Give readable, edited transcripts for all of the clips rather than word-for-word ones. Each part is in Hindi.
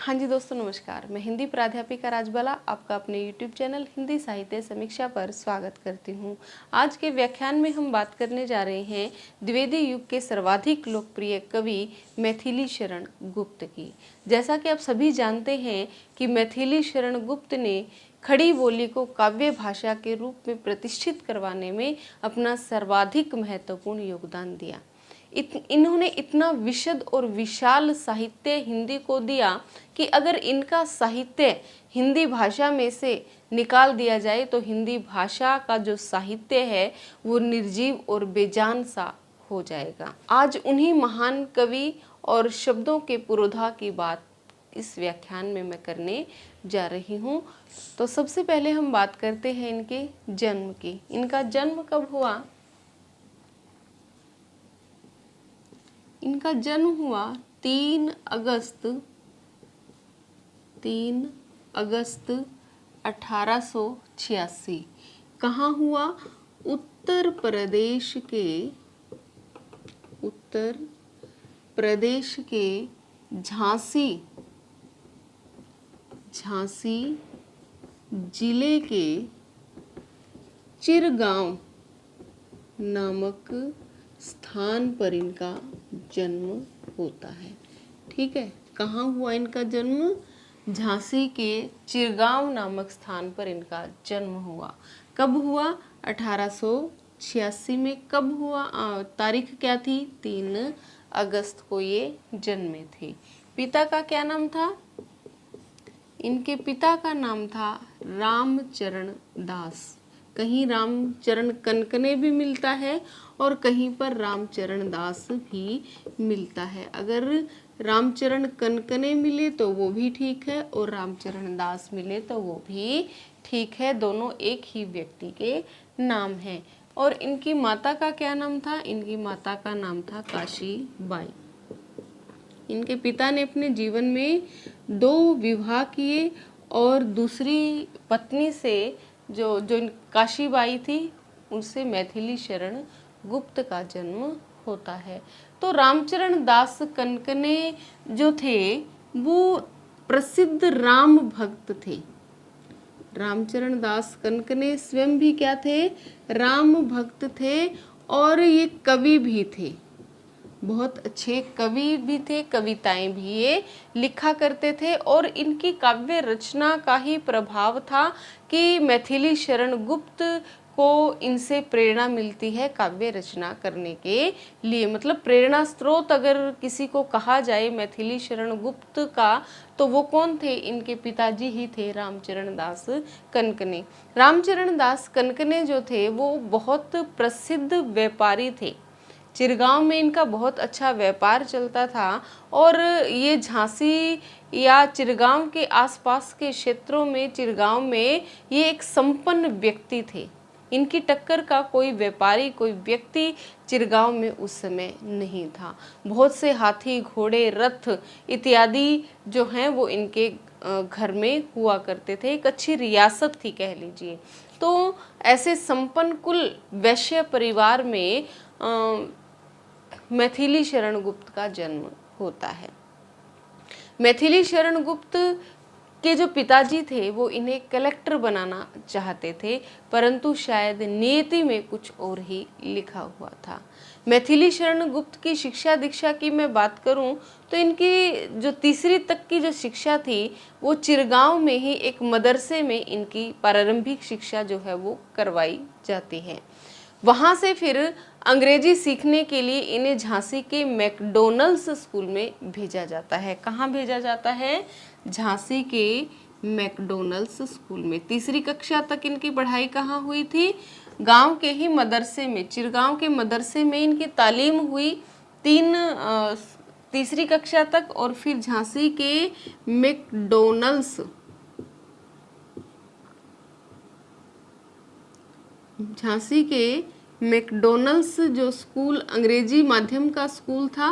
हाँ जी दोस्तों नमस्कार, मैं हिंदी प्राध्यापिका राजबाला आपका अपने YouTube चैनल हिंदी साहित्य समीक्षा पर स्वागत करती हूँ। आज के व्याख्यान में हम बात करने जा रहे हैं द्विवेदी युग के सर्वाधिक लोकप्रिय कवि मैथिली शरण गुप्त की। जैसा कि आप सभी जानते हैं कि मैथिली शरण गुप्त ने खड़ी बोली को काव्य भाषा के रूप में प्रतिष्ठित करवाने में अपना सर्वाधिक महत्वपूर्ण योगदान दिया। इन्होंने इतना विशद और विशाल साहित्य हिंदी को दिया कि अगर इनका साहित्य हिंदी भाषा में से निकाल दिया जाए तो हिंदी भाषा का जो साहित्य है वो निर्जीव और बेजान सा हो जाएगा। आज उन्हीं महान कवि और शब्दों के पुरोधा की बात इस व्याख्यान में मैं करने जा रही हूँ। तो सबसे पहले हम बात करते हैं इनके जन्म की। इनका जन्म कब हुआ? इनका जन्म हुआ 3 अगस्त 1886। कहाँ हुआ? उत्तर प्रदेश के झांसी जिले के चिरगांव नामक स्थान पर इनका जन्म होता है। ठीक है, कहाँ हुआ इनका जन्म? झांसी के चिरगांव नामक स्थान पर इनका जन्म हुआ। कब हुआ? 1886 में। कब हुआ? तारीख क्या थी? 3 अगस्त को ये जन्मे थे। पिता का क्या नाम था? इनके पिता का नाम था रामचरण दास। कहीं रामचरण कनकने भी मिलता है और कहीं पर रामचरण दास भी मिलता है। अगर रामचरण कनकने मिले तो वो भी ठीक है और रामचरण दास मिले तो वो भी ठीक है, दोनों एक ही व्यक्ति के नाम हैं। और इनकी माता का क्या नाम था? इनकी माता का नाम था काशीबाई। इनके पिता ने अपने जीवन में 2 विवाह किए और दूसरी पत्नी से जो काशीबाई थी उनसे मैथिली शरण गुप्त का जन्म होता है। तो रामचरण दास कनकने जो थे वो प्रसिद्ध राम भक्त थे। रामचरण दास कनकने स्वयं भी क्या थे? राम भक्त थे और ये कवि भी थे। बहुत अच्छे कवि भी थे, कविताएं भी ये लिखा करते थे और इनकी काव्य रचना का ही प्रभाव था कि मैथिली शरण गुप्त को इनसे प्रेरणा मिलती है काव्य रचना करने के लिए। मतलब प्रेरणा स्रोत अगर किसी को कहा जाए मैथिली शरण गुप्त का तो वो कौन थे? इनके पिताजी ही थे, रामचरण दास कनकने। रामचरण दास कनकने जो थे वो बहुत प्रसिद्ध व्यापारी थे। चिरगांव में इनका बहुत अच्छा व्यापार चलता था और ये झांसी या चिरगांव के आसपास के क्षेत्रों में, चिरगांव में ये एक संपन्न व्यक्ति थे। इनकी टक्कर का कोई व्यापारी, कोई व्यक्ति चिरगांव में उस समय नहीं था। बहुत से हाथी, घोड़े, रथ इत्यादि जो हैं वो इनके घर में हुआ करते थे। एक अच्छी रियासत थी कह लीजिए। तो ऐसे संपन्न कुल वैश्य परिवार में मैथिली शरण गुप्त का जन्म होता है। मैथिली शरण गुप्त के जो पिताजी थे वो इन्हें कलेक्टर बनाना चाहते थे, परंतु शायद नियति में कुछ और ही लिखा हुआ था। मैथिली शरण गुप्त की शिक्षा दीक्षा की मैं बात करूं तो इनकी जो 3री तक की जो शिक्षा थी वो चिरगांव में ही एक मदरसे में इनकी प्रारंभिक शिक्षा जो है वो करवाई जाती है। वहाँ से फिर अंग्रेजी सीखने के लिए इन्हें झांसी के मैकडॉनल्ड्स स्कूल में भेजा जाता है। कहाँ भेजा जाता है? झांसी के मैकडॉनल्ड्स स्कूल में। 3री कक्षा तक इनकी पढ़ाई कहाँ हुई थी? गांव के ही मदरसे में, चिरगांव के मदरसे में इनकी तालीम हुई 3री कक्षा तक और फिर झांसी के मैकडॉनल्ड्स जो स्कूल अंग्रेजी माध्यम का स्कूल था,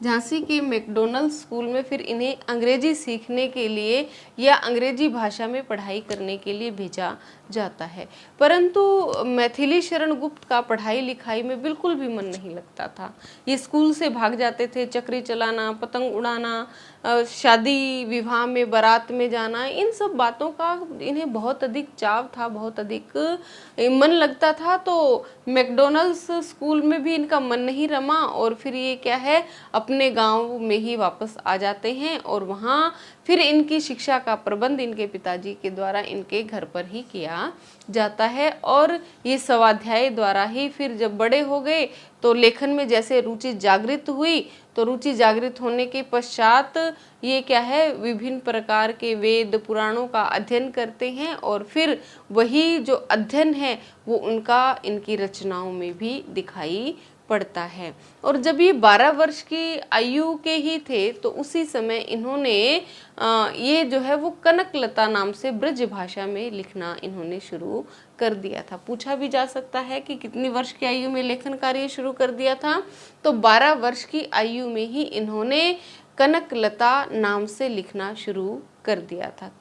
झांसी के मैकडॉनल्ड्स स्कूल में फिर इन्हें अंग्रेजी सीखने के लिए या अंग्रेजी भाषा में पढ़ाई करने के लिए भेजा जाता है। परंतु मैथिली शरण गुप्त का पढ़ाई लिखाई में बिल्कुल भी मन नहीं लगता था। ये स्कूल से भाग जाते थे, चक्री चलाना, पतंग उड़ाना, शादी विवाह में बारात में जाना, इन सब बातों का इन्हें बहुत अधिक चाव था, बहुत अधिक मन लगता था। तो मैकडॉनल्ड्स स्कूल में भी इनका मन नहीं रमा और फिर ये क्या है, अपने गांव में ही वापस आ जाते हैं और वहाँ फिर इनकी शिक्षा का प्रबंध इनके पिताजी के द्वारा इनके घर पर ही किया जाता है। और ये स्वाध्याय द्वारा ही फिर जब बड़े हो गए तो लेखन में जैसे रुचि जागृत हुई, तो रुचि जागृत होने के पश्चात ये क्या है, विभिन्न प्रकार के वेद पुराणों का अध्ययन करते हैं और फिर वही जो अध्ययन है वो उनका इनकी रचनाओं में भी दिखाई पड़ता है। और जब ये 12 वर्ष की आयु के ही थे तो उसी समय इन्होंने ये जो है वो कनकलता नाम से ब्रज भाषा में लिखना इन्होंने शुरू कर दिया था। पूछा भी जा सकता है कि कितनी वर्ष की आयु में लेखन कार्य शुरू कर दिया था, तो 12 वर्ष की आयु में ही इन्होंने कनकलता नाम से लिखना शुरू कर दिया था।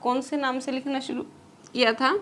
कौन से नाम से लिखना शुरू किया था?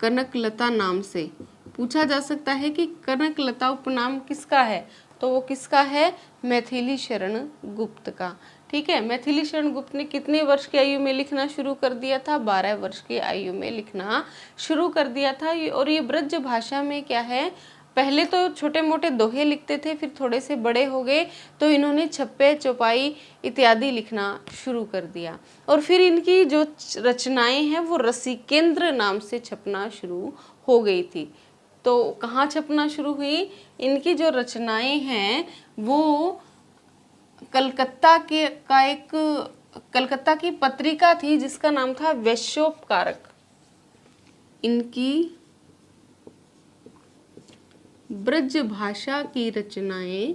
कनकलता नाम से। पूछा जा सकता है कि कनकलता उपनाम किसका है, तो वो किसका है? मैथिली शरण गुप्त का। ठीक है, मैथिली शरण गुप्त ने कितने वर्ष की आयु में लिखना शुरू कर दिया था? 12 वर्ष की आयु में लिखना शुरू कर दिया था। और ये ब्रज भाषा में क्या है, पहले तो छोटे मोटे दोहे लिखते थे, फिर थोड़े से बड़े हो गए तो इन्होंने छप्पे चौपाई इत्यादि लिखना शुरू कर दिया। और फिर इनकी जो रचनाएं हैं वो रसिकेंद्र नाम से छपना शुरू हो गई थी। तो कहाँ छपना शुरू हुई? इनकी जो रचनाएं हैं वो कलकत्ता की पत्रिका थी जिसका नाम था वैश्योपकारक। इनकी ब्रज भाषा की रचनाएं,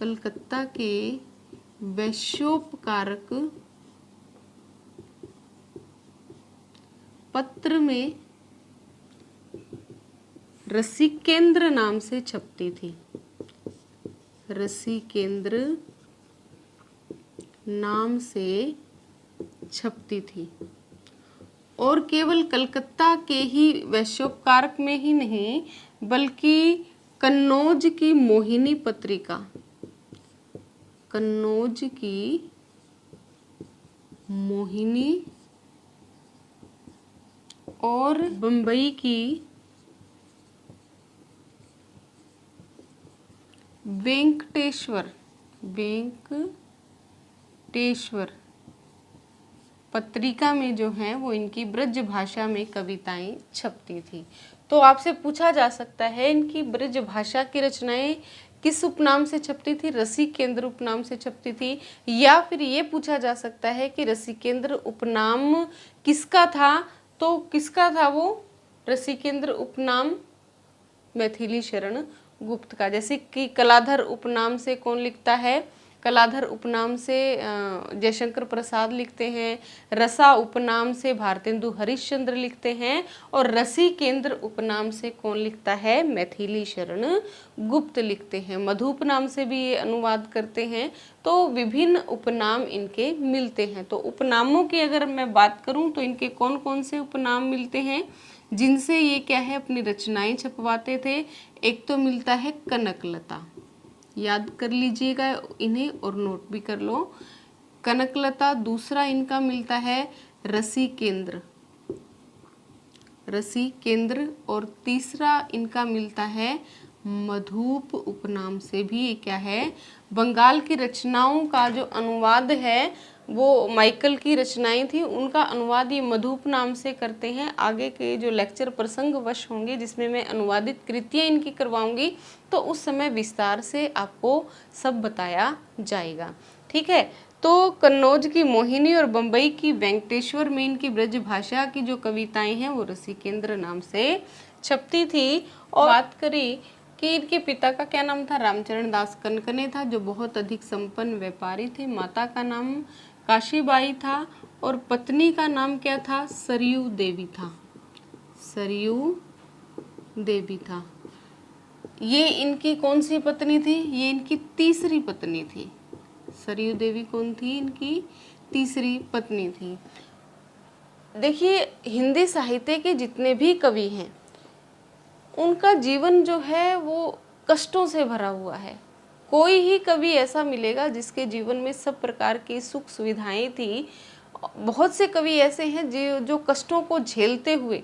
कलकत्ता के वैश्योपकारक पत्र में रसिकेंद्र नाम से छपती थी। रसिकेंद्र नाम से छपती थी। और केवल कलकत्ता के ही वैश्योपकारक में ही नहीं बल्कि कन्नौज की मोहिनी पत्रिका, कन्नौज की मोहिनी और बंबई की वेंकटेश्वर पत्रिका में जो है वो इनकी ब्रज भाषा में कविताएं छपती थी। तो आपसे पूछा जा सकता है इनकी ब्रज भाषा की रचनाएं किस उपनाम से छपती थी? रसिकेंद्र उपनाम से छपती थी। या फिर ये पूछा जा सकता है कि रसिकेंद्र उपनाम किसका था? तो किसका था वो रसिकेंद्र उपनाम? मैथिली शरण गुप्त का। जैसे कि कलाधर उपनाम से कौन लिखता है? कलाधर उपनाम से जयशंकर प्रसाद लिखते हैं। रसा उपनाम से भारतेंदु हरिश्चंद्र लिखते हैं। और रसिकेंद्र उपनाम से कौन लिखता है? मैथिली शरण गुप्त लिखते हैं। मधु उपनाम से भी ये अनुवाद करते हैं। तो विभिन्न उपनाम इनके मिलते हैं। तो उपनामों की अगर मैं बात करूं तो इनके कौन कौन से उपनाम मिलते हैं जिनसे ये क्या है अपनी रचनाएं छपवाते थे? एक तो मिलता है कनकलता, याद कर लीजिएगा इन्हें और नोट भी कर लो। कनकलता। दूसरा इनका मिलता है रसिकेंद्र, और तीसरा इनका मिलता है मधुप उपनाम से भी। ये क्या है? बंगाल की रचनाओं का जो अनुवाद है वो माइकल की रचनाएं थी, उनका अनुवाद ये मधुप नाम से करते हैं। आगे के जो लेक्चर प्रसंगवश होंगे जिसमें मैं अनुवादित कृतियाँ इनकी करवाऊंगी तो उस समय विस्तार से आपको सब बताया जाएगा। ठीक है, तो कन्नौज की मोहिनी और बंबई की वेंकटेश्वर में इनकी ब्रज भाषा की जो कविताएं हैं वो रसिकेंद्र नाम से छपती थी। और बात करी कि इनके पिता का क्या नाम था, रामचरण दास कनकने था, जो बहुत अधिक संपन्न व्यापारी थे। माता का नाम काशीबाई था और पत्नी का नाम क्या था, सरयू देवी था। सरयू देवी था। ये इनकी कौन सी पत्नी थी, ये इनकी तीसरी पत्नी थी। सरयू देवी कौन थी, इनकी तीसरी पत्नी थी। देखिए, हिंदी साहित्य के जितने भी कवि हैं उनका जीवन जो है वो कष्टों से भरा हुआ है। कोई ही कवि ऐसा मिलेगा जिसके जीवन में सब प्रकार की सुख सुविधाएं थी। बहुत से कवि ऐसे हैं जो कष्टों को झेलते हुए,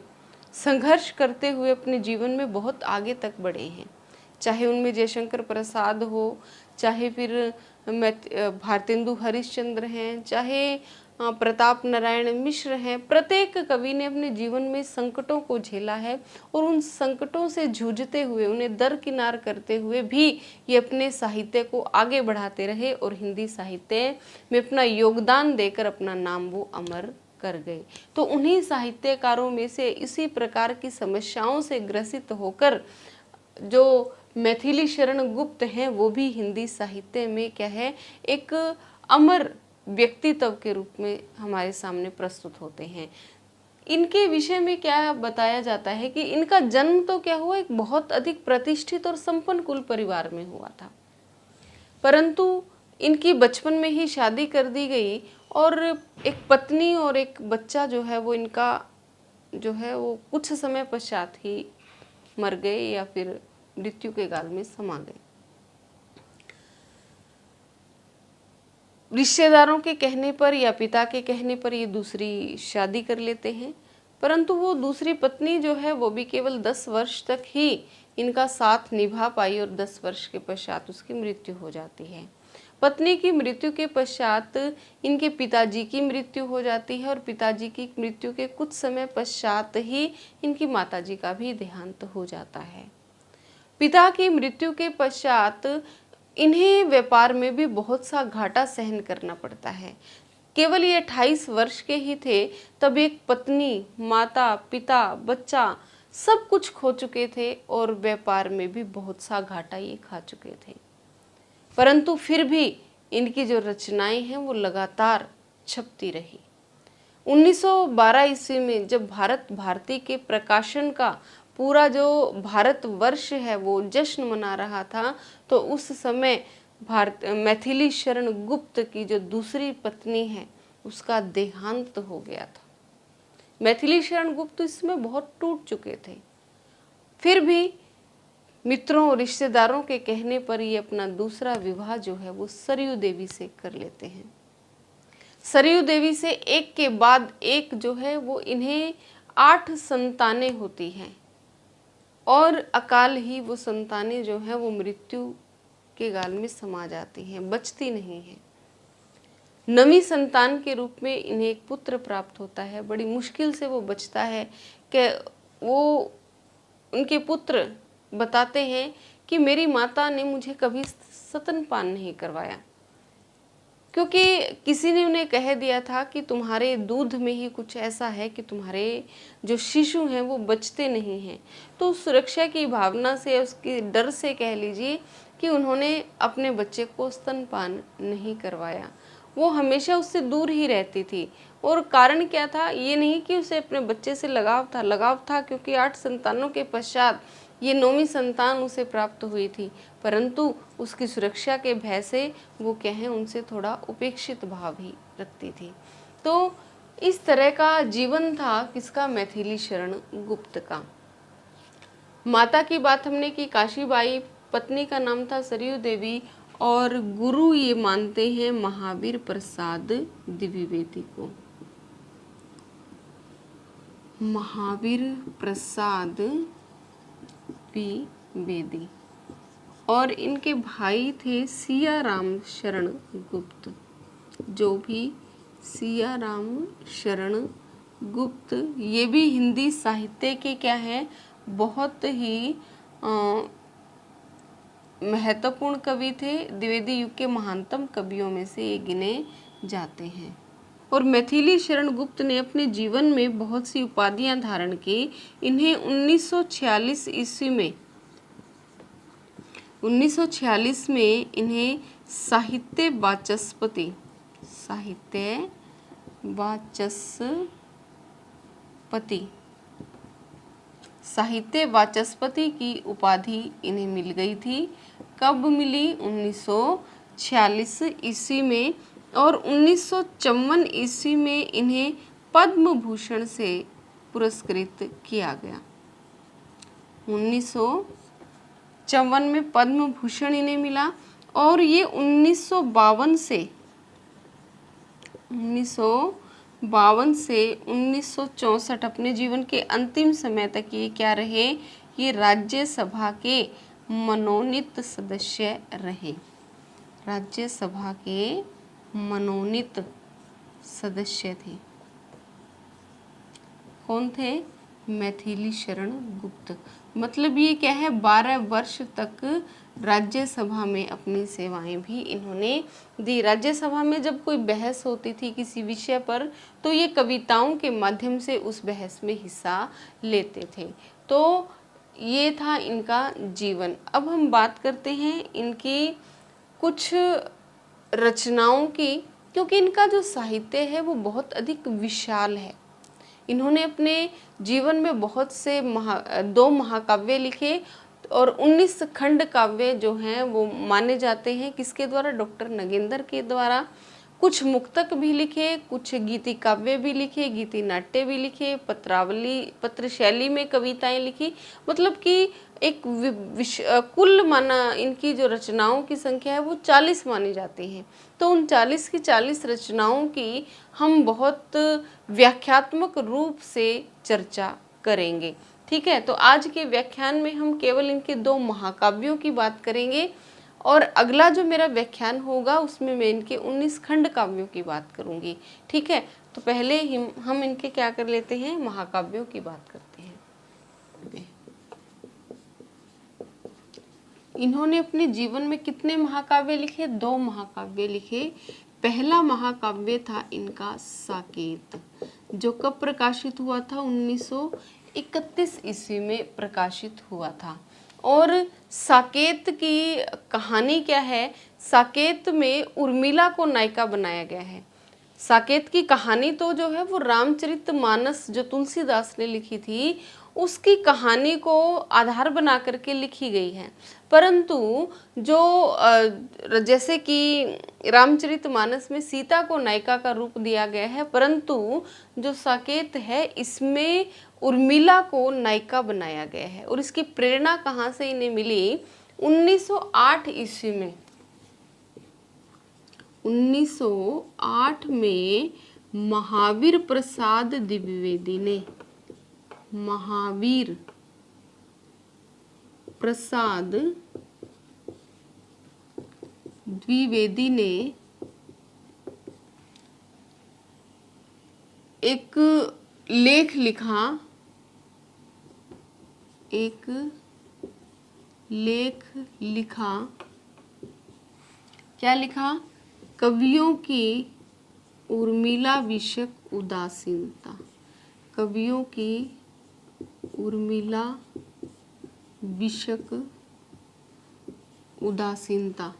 संघर्ष करते हुए अपने जीवन में बहुत आगे तक बढ़े हैं। चाहे उनमें जयशंकर प्रसाद हो, चाहे फिर भारतेंदु हरिश्चंद्र हैं, चाहे प्रताप नारायण मिश्र हैं। प्रत्येक कवि ने अपने जीवन में संकटों को झेला है और उन संकटों से जूझते हुए, उन्हें दरकिनार करते हुए भी ये अपने साहित्य को आगे बढ़ाते रहे और हिंदी साहित्य में अपना योगदान देकर अपना नाम वो अमर कर गए। तो उन्हीं साहित्यकारों में से इसी प्रकार की समस्याओं से ग्रसित होकर जो मैथिली शरण गुप्त हैं, वो भी हिंदी साहित्य में क्या है, एक अमर व्यक्तित्व के रूप में हमारे सामने प्रस्तुत होते हैं। इनके विषय में क्या बताया जाता है कि इनका जन्म तो क्या हुआ, एक बहुत अधिक प्रतिष्ठित और संपन्न कुल परिवार में हुआ था, परंतु इनकी बचपन में ही शादी कर दी गई और एक पत्नी और एक बच्चा जो है वो इनका जो है वो कुछ समय पश्चात ही मर गए या फिर मृत्यु के गाल में समा गए। रिश्तेदारों के कहने पर या पिता के कहने पर ये दूसरी शादी कर लेते हैं, परंतु वो दूसरी पत्नी जो है वो भी केवल 10 वर्ष तक ही इनका साथ निभा पाई और 10 वर्ष के पश्चात उसकी मृत्यु हो जाती है। पत्नी की मृत्यु के पश्चात इनके पिताजी की मृत्यु हो जाती है और पिताजी की मृत्यु के कुछ समय पश्चात ही इनकी माताजी का भी देहांत हो जाता है। पिता की मृत्यु के पश्चात इन्हें व्यापार में भी बहुत सा घाटा सहन करना पड़ता है। केवल ये 28 वर्ष के ही थे तब एक पत्नी, माता, पिता, बच्चा सब कुछ खो चुके थे और व्यापार में भी बहुत सा घाटा ये खा चुके थे, परंतु फिर भी इनकी जो रचनाएं हैं वो लगातार छपती रही। 1912 ईस्वी में जब भारत भारती के प्रकाशन का पूरा जो भारतवर्ष है वो जश्न मना रहा था, तो उस समय मैथिली शरण गुप्त की जो दूसरी पत्नी है उसका देहांत हो गया था। मैथिली शरण गुप्त इसमें बहुत टूट चुके थे, फिर भी मित्रों और रिश्तेदारों के कहने पर ये अपना दूसरा विवाह जो है वो सरयू देवी से कर लेते हैं। सरयू देवी से एक के बाद एक जो है वो इन्हें 8 संतानें होती हैं और अकाल ही वो संतानें जो हैं वो मृत्यु के गाल में समा जाती हैं, बचती नहीं हैं। 9वीं संतान के रूप में इन्हें एक पुत्र प्राप्त होता है। बड़ी मुश्किल से वो बचता है कि वो उनके पुत्र बताते हैं कि मेरी माता ने मुझे कभी स्तनपान नहीं करवाया, क्योंकि किसी ने उन्हें कह दिया था कि तुम्हारे दूध में ही कुछ ऐसा है कि तुम्हारे जो शिशु हैं वो बचते नहीं हैं। तो सुरक्षा की भावना से, उसके डर से कह लीजिए कि उन्होंने अपने बच्चे को स्तनपान नहीं करवाया। वो हमेशा उससे दूर ही रहती थी। और कारण क्या था, ये नहीं कि उसे अपने बच्चे से लगाव था क्योंकि 8 संतानों के पश्चात ये 9वीं संतान उसे प्राप्त हुई थी, परंतु उसकी सुरक्षा के भय से वो क्या है, उनसे थोड़ा उपेक्षित भाव ही रखती थी। तो इस तरह का जीवन था किसका, मैथिली शरण गुप्त का। माता की बात हमने की, काशीबाई, पत्नी का नाम था सरयू देवी और गुरु ये मानते हैं महावीर प्रसाद द्विवेदी को। महावीर प्रसाद द्विवेदी। और इनके भाई थे सियाराम शरण गुप्त, जो भी सियाराम शरण गुप्त, ये भी हिंदी साहित्य के क्या है, बहुत ही महत्वपूर्ण कवि थे। द्विवेदी युग के महानतम कवियों में से ये गिने जाते हैं। और मैथिली शरण गुप्त ने अपने जीवन में बहुत सी उपाधियां धारण की। इन्हें 1946 ईस्वी में 1946 में इन्हें साहित्य वाचस्पति की उपाधि इन्हें मिल गई थी। कब मिली? 1946 ईस्वी में। और 1954 ईस्वी में इन्हें पद्म भूषण से पुरस्कृत किया गया। 1954 में पद्म भूषण इन्हें मिला। और ये 1952 से 1964 अपने जीवन के अंतिम समय तक ये क्या रहे? ये राज्यसभा के मनोनीत सदस्य रहे। राज्यसभा के मनोनीत सदस्य थे। कौन थे? मैथिली शरण गुप्त। मतलब ये क्या है, 12 वर्ष तक राज्यसभा में अपनी सेवाएं भी इन्होंने दी। राज्यसभा में जब कोई बहस होती थी किसी विषय पर, तो ये कविताओं के माध्यम से उस बहस में हिस्सा लेते थे। तो ये था इनका जीवन। अब हम बात करते हैं इनकी कुछ रचनाओं की, क्योंकि इनका जो साहित्य है वो बहुत अधिक विशाल है। इन्होंने अपने जीवन में बहुत से 2 महाकाव्य लिखे और 19 खंड काव्य जो हैं वो माने जाते हैं। किसके द्वारा? डॉक्टर नगेंद्र के द्वारा। कुछ मुक्तक भी लिखे, कुछ गीति काव्य भी लिखे, गीति नाट्य भी लिखे, पत्र शैली में कविताएं लिखी। मतलब कि एक कुल माना इनकी जो रचनाओं की संख्या है वो 40 मानी जाती है। तो उन 40 की 40 रचनाओं की हम बहुत व्याख्यात्मक रूप से चर्चा करेंगे। ठीक है, तो आज के व्याख्यान में हम केवल इनके 2 महाकाव्यों की बात करेंगे और अगला जो मेरा व्याख्यान होगा उसमें मैं इनके 19 खंड काव्यों की बात करूंगी। ठीक है, तो पहले हम इनके क्या कर लेते हैं, महाकाव्यों की बात करते हैं। इन्होंने अपने जीवन में कितने महाकाव्य लिखे? 2 महाकाव्य लिखे। पहला महाकाव्य था इनका साकेत, जो कब प्रकाशित हुआ था? 1931 ईस्वी में प्रकाशित हुआ था। और साकेत की कहानी क्या है? साकेत में उर्मिला को नायिका बनाया गया है। साकेत की कहानी तो जो है वो रामचरितमानस जो तुलसीदास ने लिखी थी उसकी कहानी को आधार बना करके लिखी गई है। परंतु जो जैसे कि रामचरितमानस में सीता को नायिका का रूप दिया गया है, परंतु जो साकेत है इसमें उर्मिला को नायिका बनाया गया है। और इसकी प्रेरणा कहाँ से इन्हें मिली? 1908 ईस्वी में। 1908 में महावीर प्रसाद द्विवेदी ने एक लेख लिखा। क्या लिखा? कवियों की उर्मिला विषयक उदासीनता। कवियों की उर्मिला विषयक उदासीनता।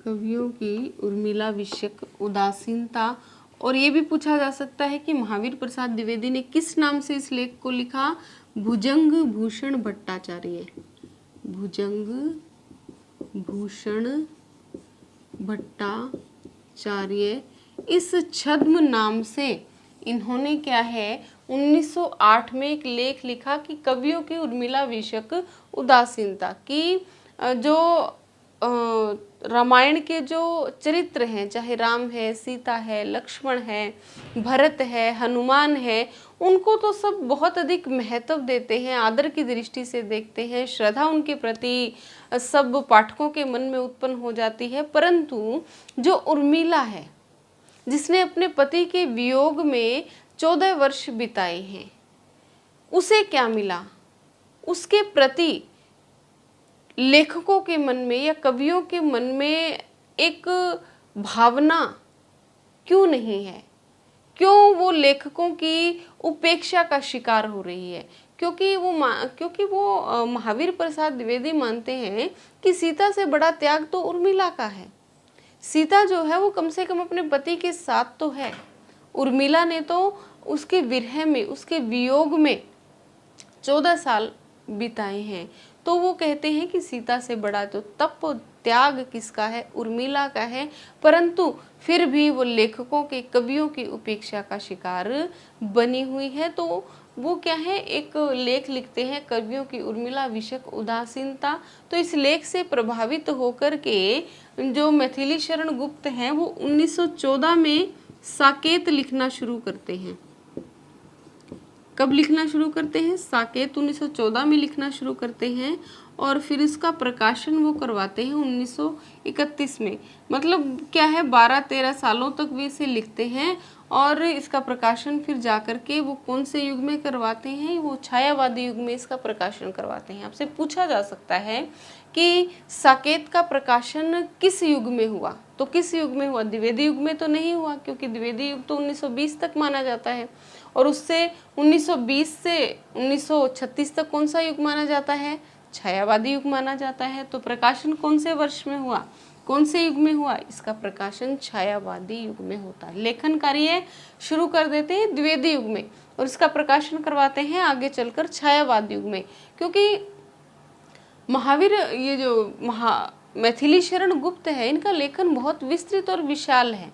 कवियों की उर्मिला विषयक उदासीनता। और ये भी पूछा जा सकता है कि महावीर प्रसाद द्विवेदी ने किस नाम से इस लेख को लिखा? भुजंग भूषण भट्टाचार्य। भुजंग भूषण भट्टाचार्य इस छद्म नाम से इन्होंने क्या है 1908 में एक लेख लिखा कि कवियों की उर्मिला विषयक उदासीनता की जो रामायण के जो चरित्र हैं, चाहे राम है, सीता है, लक्ष्मण है, भरत है, हनुमान है, उनको तो सब बहुत अधिक महत्व देते हैं, आदर की दृष्टि से देखते हैं, श्रद्धा उनके प्रति सब पाठकों के मन में उत्पन्न हो जाती है। परंतु जो उर्मिला है, जिसने अपने पति के वियोग में 14 वर्ष बिताए हैं, उसे क्या मिला? उसके प्रति लेखकों के मन में या कवियों के मन में एक भावना क्यों नहीं है? क्यों वो लेखकों की उपेक्षा का शिकार हो रही है? क्योंकि वो महावीर प्रसाद द्विवेदी मानते हैं कि सीता से बड़ा त्याग तो उर्मिला का है। सीता जो है वो कम से कम अपने पति के साथ तो है, उर्मिला ने तो उसके विरह में, उसके वियोग में 14 साल बिताए हैं। तो वो कहते हैं कि सीता से बड़ा तो तप त्याग किसका है, उर्मिला का है। परंतु फिर भी वो लेखकों के, कवियों की उपेक्षा का शिकार बनी हुई है। तो वो क्या है, एक लेख लिखते हैं, कवियों की उर्मिला विषयक उदासीनता। तो इस लेख से प्रभावित होकर के जो मैथिली शरण गुप्त हैं वो 1914 में साकेत लिखना शुरू करते हैं। कब लिखना शुरू करते हैं? साकेत 1914 में लिखना शुरू करते हैं और फिर इसका प्रकाशन वो करवाते हैं 1931 में। मतलब क्या है, 12-13 सालों तक वे इसे लिखते हैं और इसका प्रकाशन फिर जाकर के वो कौन से युग में करवाते हैं? वो छायावादी युग में इसका प्रकाशन करवाते हैं। आपसे पूछा जा सकता है कि साकेत का प्रकाशन किस युग में हुआ? तो किस युग में हुआ? द्विवेदी युग में तो नहीं हुआ, क्योंकि द्विवेदी युग तो 1920 तक माना जाता है और उससे 1920 से 1936 तक कौन सा युग माना जाता है? छायावादी युग माना जाता है। तो प्रकाशन कौन से वर्ष में हुआ, कौन से युग में हुआ? इसका प्रकाशन छायावादी युग में होता है। लेखन कार्य शुरू कर देते हैं द्विवेदी युग में और इसका प्रकाशन करवाते हैं आगे चलकर छायावादी युग में। क्योंकि महावीर, ये जो मैथिली शरण गुप्त है, इनका लेखन बहुत विस्तृत और विशाल है।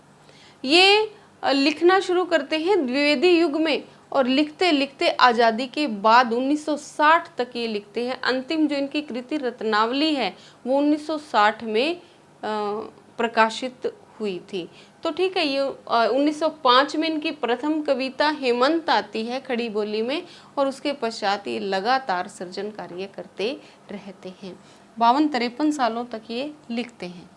ये लिखना शुरू करते हैं द्विवेदी युग में और लिखते लिखते आज़ादी के बाद 1960 तक ये लिखते हैं। अंतिम जो इनकी कृति रत्नावली है वो 1960 में प्रकाशित हुई थी। तो ठीक है, ये 1905 में इनकी प्रथम कविता हेमंत आती है खड़ी बोली में और उसके पश्चात ये लगातार सृजन कार्य करते रहते हैं। 52-53 सालों तक ये लिखते हैं।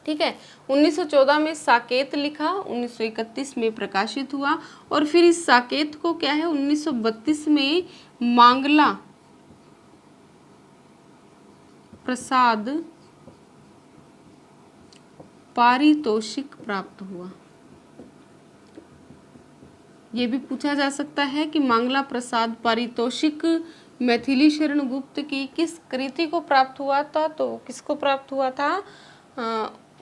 ठीक है, 1914 में साकेत लिखा, 1931 में प्रकाशित हुआ और फिर इस साकेत को क्या है 1932 में मांगला प्रसाद पारितोषिक प्राप्त हुआ। ये भी पूछा जा सकता है कि मांगला प्रसाद पारितोषिक मैथिली शरण गुप्त की किस कृति को प्राप्त हुआ था? तो किसको प्राप्त हुआ था?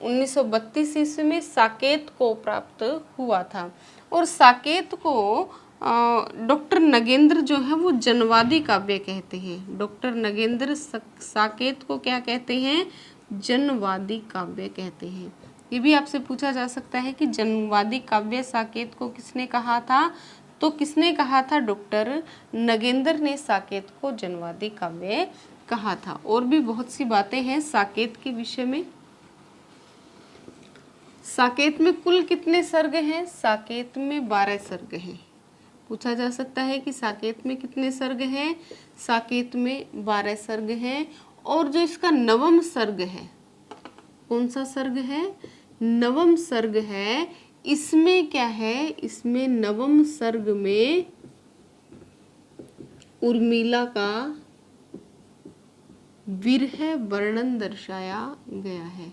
1932 ईस्वी में साकेत को प्राप्त हुआ था। और साकेत को डॉक्टर नगेंद्र जो है वो जनवादी काव्य कहते हैं। डॉक्टर नगेंद्र साकेत को क्या कहते हैं? जनवादी काव्य कहते हैं। ये भी आपसे पूछा जा सकता है कि जनवादी काव्य साकेत को किसने कहा था? तो किसने कहा था? डॉक्टर नगेंद्र ने साकेत को जनवादी काव्य कहा था। और भी बहुत सी बातें हैं साकेत के विषय में। साकेत में कुल कितने सर्ग हैं? साकेत में 12 सर्ग हैं। पूछा जा सकता है कि साकेत में कितने सर्ग हैं? साकेत में 12 सर्ग हैं। और जो इसका नवम सर्ग है, कौन सा सर्ग है? नवम सर्ग है। इसमें क्या है? इसमें नवम सर्ग में उर्मिला का विरह वर्णन दर्शाया गया है।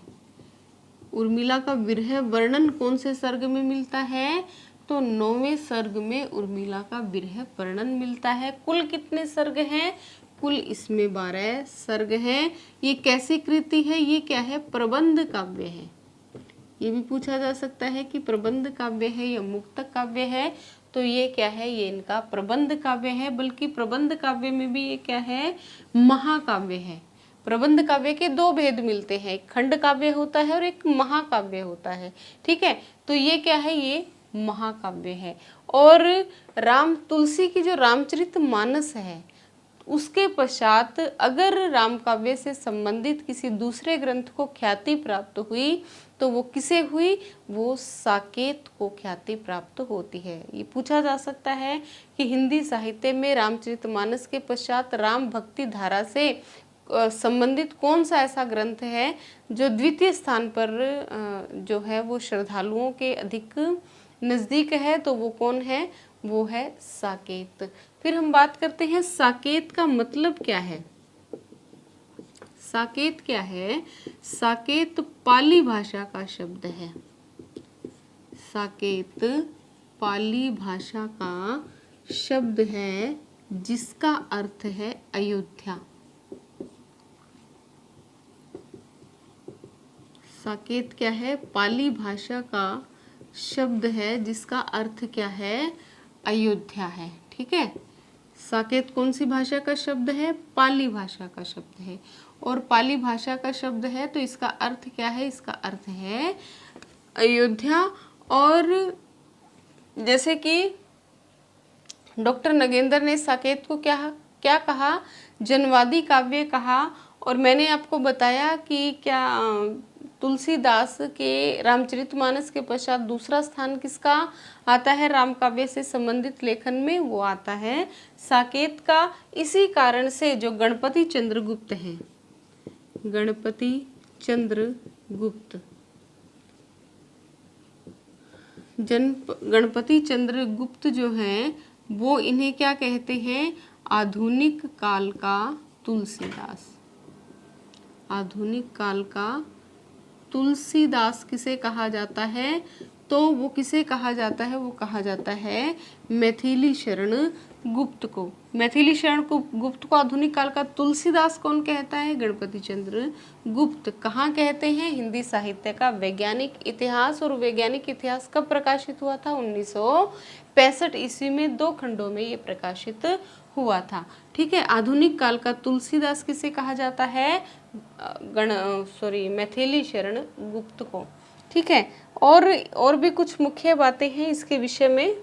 उर्मिला का विरह वर्णन कौन से सर्ग में मिलता है? तो 9वें सर्ग में उर्मिला का विरह वर्णन मिलता है। कुल कितने सर्ग हैं? कुल इसमें 12 सर्ग हैं। ये कैसी कृति है? ये क्या है? प्रबंध काव्य है। ये भी पूछा जा सकता है कि प्रबंध काव्य है या मुक्तक काव्य है। तो ये क्या है? ये इनका प्रबंध काव्य है। बल्कि प्रबंध काव्य में भी ये क्या है? महाकाव्य है। प्रबंध काव्य के 2 भेद मिलते हैं, एक खंड काव्य होता है और एक महाकाव्य होता है। ठीक है, तो ये क्या है? ये महाकाव्य है। और राम तुलसी की जो रामचरितमानस है उसके पश्चात अगर राम काव्य से संबंधित किसी दूसरे ग्रंथ को ख्याति प्राप्त हुई तो वो किसे हुई? वो साकेत को ख्याति प्राप्त होती है। ये पूछा जा सकता है कि हिंदी साहित्य में रामचरितमानस के पश्चात राम भक्ति धारा से संबंधित कौन सा ऐसा ग्रंथ है जो द्वितीय स्थान पर जो है वो श्रद्धालुओं के अधिक नज़दीक है? तो वो कौन है? वो है साकेत। फिर हम बात करते हैं साकेत का मतलब क्या है। साकेत क्या है? साकेत पाली भाषा का शब्द है। साकेत पाली भाषा का शब्द है जिसका अर्थ है अयोध्या। साकेत क्या है? पाली भाषा का शब्द है जिसका अर्थ क्या है? अयोध्या है। ठीक है, साकेत कौन सी भाषा का शब्द है? पाली भाषा का शब्द है। और पाली भाषा का शब्द है तो इसका अर्थ क्या है? इसका अर्थ है अयोध्या। और जैसे कि डॉक्टर नगेंद्र ने साकेत को क्या क्या कहा? जनवादी काव्य कहा। और मैंने आपको बताया कि क्या तुलसीदास के रामचरितमानस के पश्चात दूसरा स्थान किसका आता है राम काव्य से संबंधित लेखन में? वो आता है साकेत का। इसी कारण से जो गणपति चंद्रगुप्त हैं, गणपति चंद्रगुप्त, गणपति चंद्रगुप्त जो हैं वो इन्हें क्या कहते हैं? आधुनिक काल का तुलसीदास। आधुनिक काल का तुलसीदास किसे कहा जाता है? तो वो किसे कहा जाता है? वो कहा जाता है मैथिली शरण गुप्त को। मैथिली शरण गुप्त को आधुनिक काल का तुलसीदास कौन कहता है? गणपति चंद्र गुप्त। कहाँ कहते हैं? हिंदी साहित्य का वैज्ञानिक इतिहास। और वैज्ञानिक इतिहास कब प्रकाशित हुआ था? 1965 ईस्वी में 2 खंडों में ये प्रकाशित हुआ था। ठीक है, आधुनिक काल का तुलसीदास किसे कहा जाता है? मैथिली शरण गुप्त को। ठीक है, और भी कुछ मुख्य बातें हैं इसके विषय में।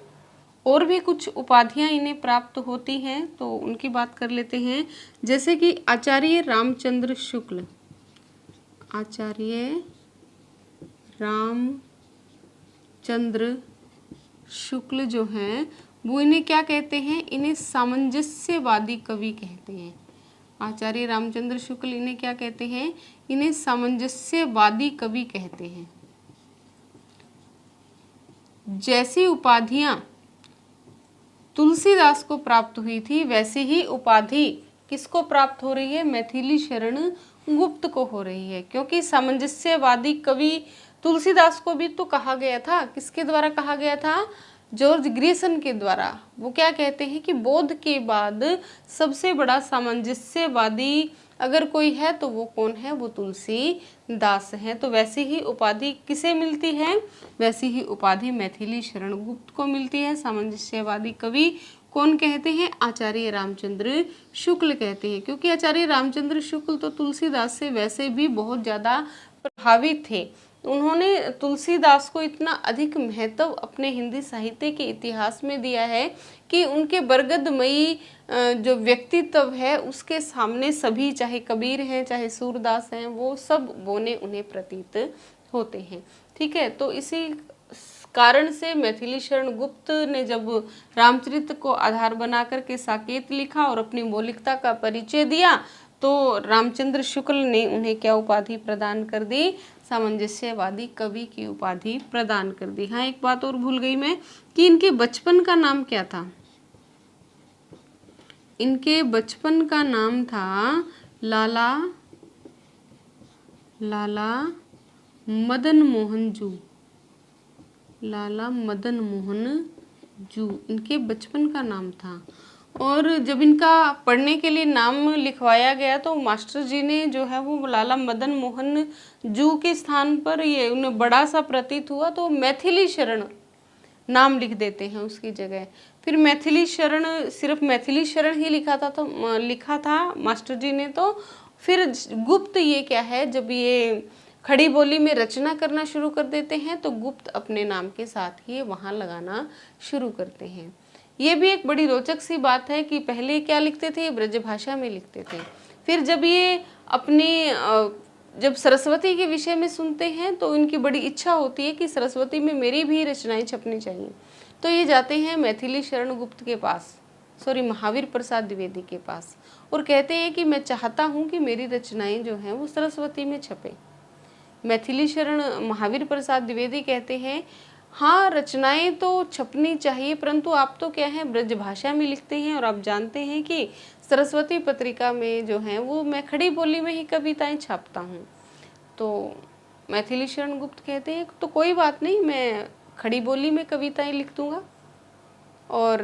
और भी कुछ उपाधियां इन्हें प्राप्त होती हैं तो उनकी बात कर लेते हैं। जैसे कि आचार्य रामचंद्र शुक्ल, आचार्य रामचंद्र शुक्ल जो हैं वो इन्हें क्या कहते हैं? इन्हें सामंजस्यवादी कवि कहते हैं। आचार्य रामचंद्र शुक्ल इन्हें क्या कहते हैं? इन्हें सामंजस्यवादी कवि कहते हैं। जैसी उपाधियां तुलसीदास को प्राप्त हुई थी वैसी ही उपाधि किसको प्राप्त हो रही है? मैथिली शरण गुप्त को हो रही है। क्योंकि सामंजस्यवादी कवि तुलसीदास को भी तो कहा गया था। किसके द्वारा कहा गया था? जॉर्ज ग्रीसन के द्वारा। वो क्या कहते हैं कि बौद्ध के बाद सबसे बड़ा सामंजस्यवादी अगर कोई है तो वो कौन है? वो तुलसीदास है। तो वैसी ही उपाधि किसे मिलती है? वैसी ही उपाधि मैथिली शरण गुप्त को मिलती है। सामंजस्यवादी कवि कौन कहते हैं? आचार्य रामचंद्र शुक्ल कहते हैं। क्योंकि आचार्य रामचंद्र शुक्ल तो तुलसीदास से वैसे भी बहुत ज़्यादा प्रभावित थे। उन्होंने तुलसीदास को इतना अधिक महत्व अपने हिंदी साहित्य के इतिहास में दिया है कि उनके बरगदमयी जो व्यक्तित्व है उसके सामने सभी, चाहे कबीर हैं चाहे सूरदास हैं, वो सब बोने उन्हें प्रतीत होते हैं। ठीक है, तो इसी कारण से मैथिली शरण गुप्त ने जब रामचरित को आधार बना करके साकेत लिखा और अपनी मौलिकता का परिचय दिया तो रामचंद्र शुक्ल ने उन्हें क्या उपाधि प्रदान कर दी? सामंजस्यवादी कवि की उपाधि प्रदान कर दी। हाँ, एक बात और भूल गई मैं कि इनके बचपन का नाम क्या था? इनके बचपन का नाम था लाला मदन मोहन जू। लाला मदन मोहन जू इनके बचपन का नाम था। और जब इनका पढ़ने के लिए नाम लिखवाया गया तो मास्टर जी ने जो है वो लाला मदन मोहन जू के स्थान पर ये उन्हें बड़ा सा प्रतीत हुआ तो मैथिली शरण नाम लिख देते हैं उसकी जगह। फिर मैथिली शरण, सिर्फ मैथिली शरण ही लिखा था मास्टर जी ने। तो फिर गुप्त ये क्या है, जब ये खड़ी बोली में रचना करना शुरू कर देते हैं तो गुप्त अपने नाम के साथ ही वहाँ लगाना शुरू करते हैं। ये भी एक बड़ी रोचक सी बात है कि पहले क्या लिखते थे? ब्रजभाषा में लिखते थे। फिर जब ये जब सरस्वती के विषय में सुनते हैं तो इनकी बड़ी इच्छा होती है कि सरस्वती में मेरी भी रचनाएं छपनी चाहिए। तो ये जाते हैं मैथिली शरण गुप्त के पास, महावीर प्रसाद द्विवेदी के पास, और कहते हैं कि मैं चाहता हूँ कि मेरी रचनाएं जो हैं वो सरस्वती में छपे। मैथिली शरण महावीर प्रसाद द्विवेदी कहते हैं हाँ, रचनाएं तो छपनी चाहिए, परंतु आप तो क्या है ब्रजभाषा में लिखते हैं और आप जानते हैं कि सरस्वती पत्रिका में जो है वो मैं खड़ी बोली में ही कविताएं छापता हूँ। तो मैथिली शरण गुप्त कहते हैं तो कोई बात नहीं, मैं खड़ी बोली में कविताएं लिख दूंगा और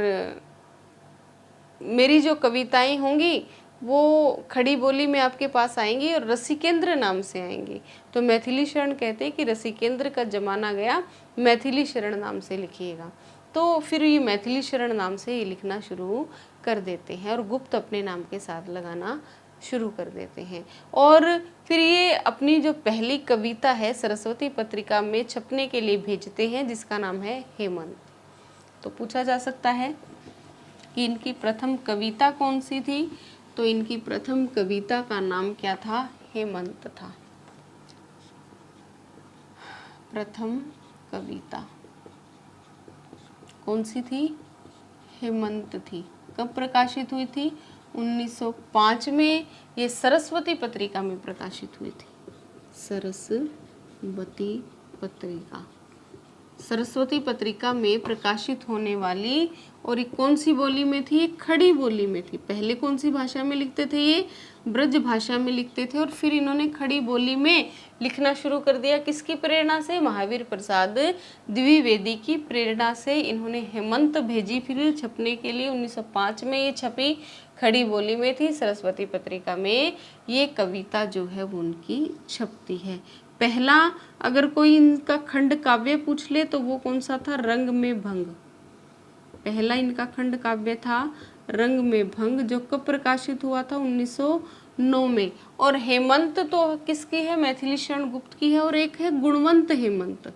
मेरी जो कविताएं होंगी वो खड़ी बोली में आपके पास आएंगी और रसिकेंद्र नाम से आएंगी। तो मैथिली शरण कहते हैं कि रसिकेंद्र का जमाना गया, मैथिली शरण नाम से लिखिएगा। तो फिर ये मैथिली शरण नाम से ये लिखना शुरू कर देते हैं और गुप्त अपने नाम के साथ लगाना शुरू कर देते हैं। और फिर ये अपनी जो पहली कविता है सरस्वती पत्रिका में छपने के लिए भेजते हैं, जिसका नाम है हेमंत। तो पूछा जा सकता है कि इनकी प्रथम कविता कौन सी थी, तो इनकी प्रथम कविता का नाम क्या था, हेमंत था। प्रथम कविता कौन सी थी, हेमंत थी। कब प्रकाशित हुई थी, 1905 में। ये सरस्वती पत्रिका में प्रकाशित हुई थी, सरस्वती पत्रिका, सरस्वती पत्रिका में प्रकाशित होने वाली। और ये कौन सी बोली में थी, ये खड़ी बोली में थी। पहले कौन सी भाषा में लिखते थे, ये ब्रज भाषा में लिखते थे, और फिर इन्होंने खड़ी बोली में लिखना शुरू कर दिया। किसकी प्रेरणा से, महावीर प्रसाद द्विवेदी की प्रेरणा से इन्होंने हेमंत भेजी फिर छपने के लिए। 1905 में ये छपी, खड़ी बोली में थी, सरस्वती पत्रिका में ये कविता जो है वो उनकी छपती है। पहला अगर कोई इनका खंड काव्य पूछ ले तो वो कौन सा था, रंग में भंग। पहला इनका खंड काव्य था रंग में भंग, जो कब प्रकाशित हुआ था, 1909 में। और हेमंत तो किसकी है, मैथिली शरण गुप्त की है। और एक है गुणवंत हेमंत,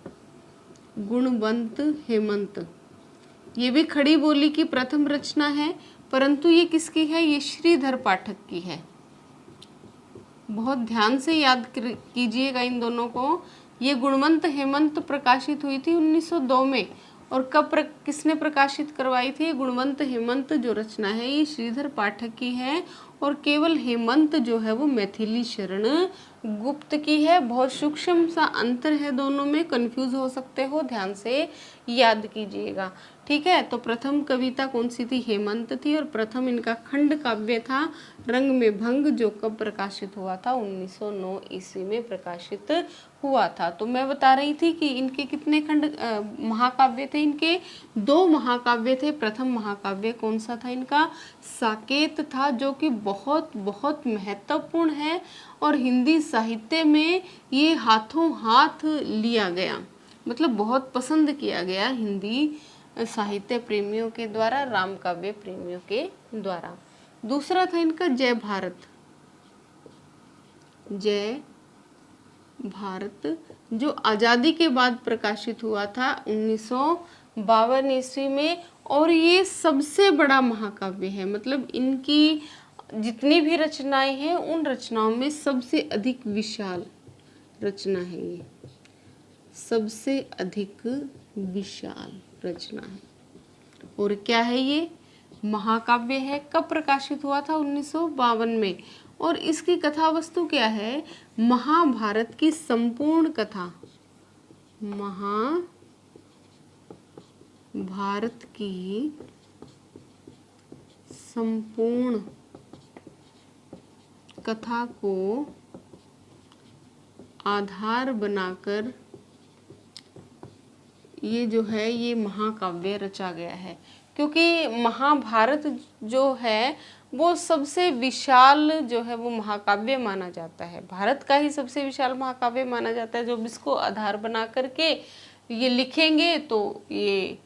गुणवंत हेमंत, ये भी खड़ी बोली की प्रथम रचना है, परंतु ये किसकी है, ये श्रीधर पाठक की है। बहुत ध्यान से याद कीजिएगा इन दोनों को। ये गुणवंत हेमंत प्रकाशित हुई थी 1902 में। और कब किसने प्रकाशित करवाई थी, गुणवंत हेमंत जो रचना है ये श्रीधर पाठक की है। और केवल हेमंत जो है वो मैथिली शरण गुप्त की है। बहुत सूक्ष्म सा अंतर है दोनों में, कंफ्यूज हो सकते हो, ध्यान से याद कीजिएगा, ठीक है। तो प्रथम कविता कौन सी थी, हेमंत थी। और प्रथम इनका खंड काव्य था रंग में भंग, जो कब प्रकाशित हुआ था, 1909 ईस्वी में प्रकाशित हुआ था। तो मैं बता रही थी कि इनके कितने खंड महाकाव्य थे, इनके 2 महाकाव्य थे। प्रथम महाकाव्य कौन सा था इनका, साकेत था, जो कि बहुत बहुत महत्वपूर्ण है। और हिंदी साहित्य में ये हाथों हाथ लिया गया, मतलब बहुत पसंद किया गया हिंदी साहित्य प्रेमियों के द्वारा, राम काव्य प्रेमियों के द्वारा। दूसरा था इनका जय भारत, जय भारत, जो आज़ादी के बाद प्रकाशित हुआ था 1952 ईस्वी में। और ये सबसे बड़ा महाकाव्य है, मतलब इनकी जितनी भी रचनाएं हैं उन रचनाओं में सबसे अधिक विशाल रचना है ये, सबसे अधिक विशाल रचना है। और क्या है ये, महाकाव्य है। कब प्रकाशित हुआ था, 1952 में। और इसकी कथा वस्तु क्या है, महाभारत की संपूर्ण कथा, महाभारत की संपूर्ण कथा को आधार बनाकर ये जो है ये महाकाव्य रचा गया है। क्योंकि महाभारत जो है वो सबसे विशाल जो है वो महाकाव्य माना जाता है, भारत का ही सबसे विशाल महाकाव्य माना जाता है। जो इसको आधार बना करके ये लिखेंगे तो ये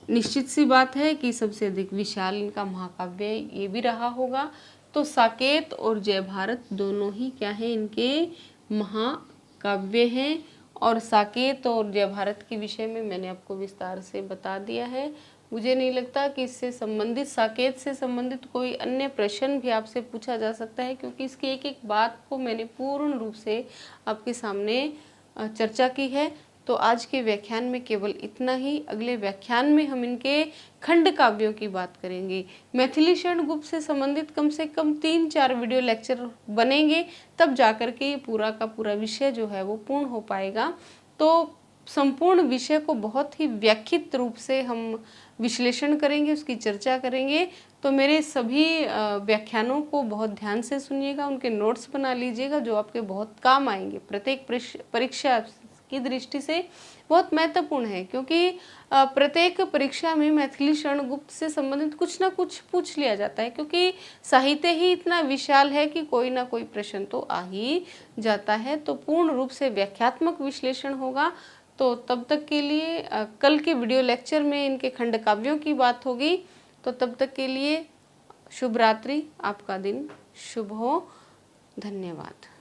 निश्चित सी बात है कि सबसे अधिक विशाल इनका महाकाव्य ये भी रहा होगा। तो साकेत और जय भारत दोनों ही क्या है, इनके महाकाव्य हैं। और साकेत और जय भारत के विषय में मैंने आपको विस्तार से बता दिया है। मुझे नहीं लगता कि इससे संबंधित, साकेत से संबंधित कोई अन्य प्रश्न भी आपसे पूछा जा सकता है, क्योंकि इसकी एक एक बात को मैंने पूर्ण रूप से आपके सामने चर्चा की है। तो आज के व्याख्यान में केवल इतना ही। अगले व्याख्यान में हम इनके खंड काव्यों की बात करेंगे। मैथिली शरण गुप्त से संबंधित कम से कम 3-4 वीडियो लेक्चर बनेंगे, तब जाकर के ये पूरा का पूरा विषय जो है वो पूर्ण हो पाएगा। तो संपूर्ण विषय को बहुत ही व्याख्यित रूप से हम विश्लेषण करेंगे, उसकी चर्चा करेंगे। तो मेरे सभी व्याख्यानों को बहुत ध्यान से सुनिएगा, उनके नोट्स बना लीजिएगा, जो आपके बहुत काम आएंगे। प्रत्येक परीक्षा की दृष्टि से बहुत महत्वपूर्ण है, क्योंकि प्रत्येक परीक्षा में मैथिली शरण गुप्त से संबंधित कुछ ना कुछ पूछ लिया जाता है, क्योंकि साहित्य ही इतना विशाल है कि कोई ना कोई प्रश्न तो आ ही जाता है। तो पूर्ण रूप से व्याख्यात्मक विश्लेषण होगा। तो तब तक के लिए कल के वीडियो लेक्चर में इनके खंड काव्यों की बात होगी। तो तब तक के लिए शुभ रात्रि, आपका दिन शुभ हो। धन्यवाद।